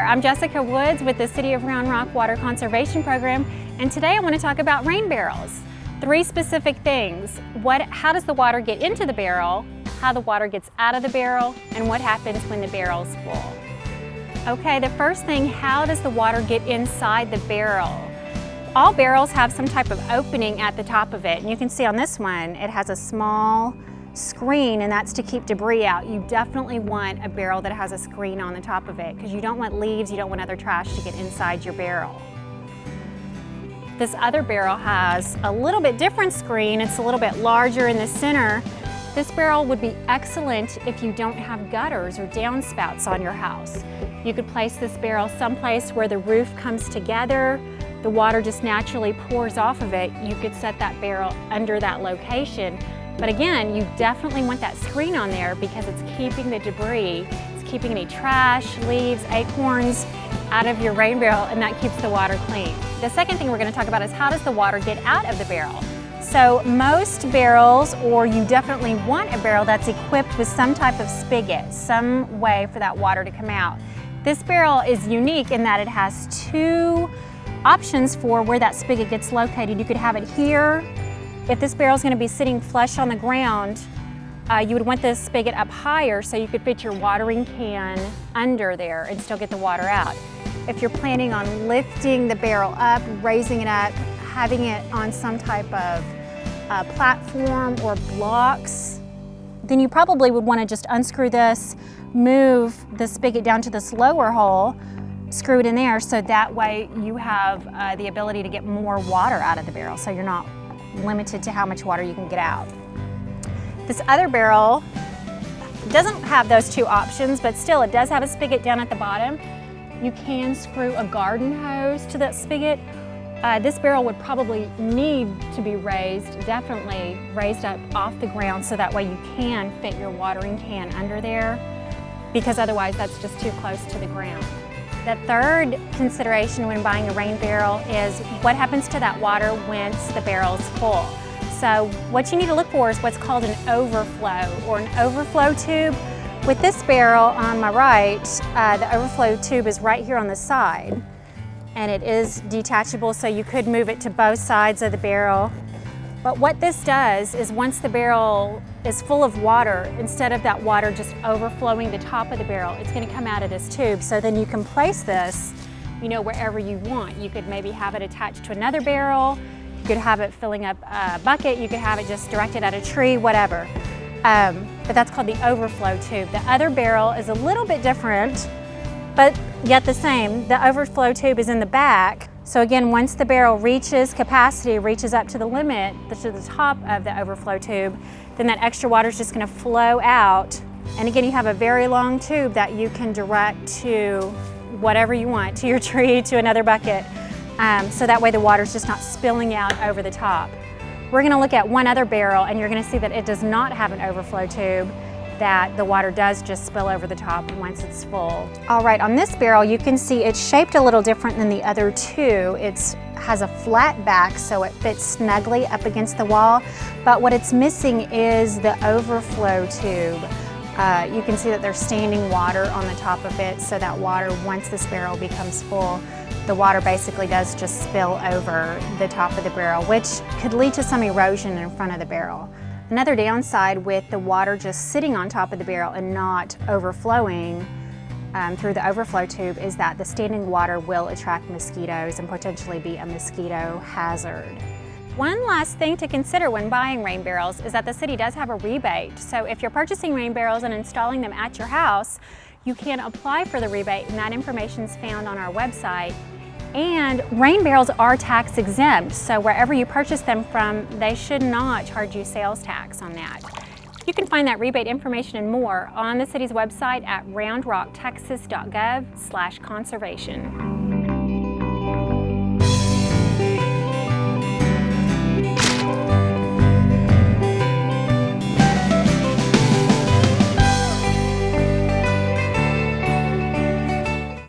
there, I'm Jessica Woods with the City of Round Rock Water Conservation Program, and today I want to talk about rain barrels. 3 specific things: how does the water get into the barrel, how the water gets out of the barrel, and what happens when the barrel's full. Okay, the first thing, how does the water get inside the barrel? All barrels have some type of opening at the top of it, and you can see on this one, it has a small screen, and that's to keep debris out. You definitely want a barrel that has a screen on the top of it because you don't want leaves, you don't want other trash to get inside your barrel. This other barrel has a little bit different screen. It's a little bit larger in the center. This barrel would be excellent if you don't have gutters or downspouts on your house. You could place this barrel someplace where the roof comes together, the water just naturally pours off of it. You could set that barrel under that location. But again, you definitely want that screen on there because it's keeping the debris, it's keeping any trash, leaves, acorns out of your rain barrel, and that keeps the water clean. The second thing we're going to talk about is how does the water get out of the barrel. So most barrels, or you definitely want a barrel that's equipped with some type of spigot, some way for that water to come out. This barrel is unique in that it has 2 options for where that spigot gets located. You could have it here. If this barrel is going to be sitting flush on the ground, you would want this spigot up higher so you could fit your watering can under there and still get the water out. If you're planning on lifting the barrel up, raising it up, having it on some type of platform or blocks, then you probably would want to just unscrew this, move the spigot down to this lower hole, screw it in there, so that way you have the ability to get more water out of the barrel, so you're not limited to how much water you can get out. This other barrel doesn't have those 2 options, but still it does have a spigot down at the bottom. You can screw a garden hose to that spigot. This barrel would probably need to be raised, definitely raised up off the ground, so that way you can fit your watering can under there, because otherwise that's just too close to the ground. The third consideration when buying a rain barrel is what happens to that water once the barrel's full. So what you need to look for is what's called an overflow, or an overflow tube. With this barrel on my right, the overflow tube is right here on the side, and it is detachable, so you could move it to both sides of the barrel. But what this does is once the barrel is full of water, instead of that water just overflowing the top of the barrel, it's going to come out of this tube. So then you can place this, wherever you want. You could maybe have it attached to another barrel, you could have it filling up a bucket, you could have it just directed at a tree, whatever. But that's called the overflow tube. The other barrel is a little bit different, but yet the same. The overflow tube is in the back. So again, once the barrel reaches capacity, reaches up to the limit, to the top of the overflow tube, then that extra water is just going to flow out. And again, you have a very long tube that you can direct to whatever you want, to your tree, to another bucket. So that way the water is just not spilling out over the top. We're going to look at one other barrel, and you're going to see that it does not have an overflow tube, that the water does just spill over the top once it's full. All right, on this barrel you can see it's shaped a little different than the other 2. It has a flat back, so it fits snugly up against the wall, but what it's missing is the overflow tube. You can see that there's standing water on the top of it, so that water, once this barrel becomes full, the water basically does just spill over the top of the barrel, which could lead to some erosion in front of the barrel. Another downside with the water just sitting on top of the barrel and not overflowing through the overflow tube is that the standing water will attract mosquitoes and potentially be a mosquito hazard. One last thing to consider when buying rain barrels is that the city does have a rebate. So if you're purchasing rain barrels and installing them at your house, you can apply for the rebate, and that information is found on our website. And rain barrels are tax exempt, so wherever you purchase them from, they should not charge you sales tax on that. You can find that rebate information and more on the city's website at roundrocktexas.gov/conservation.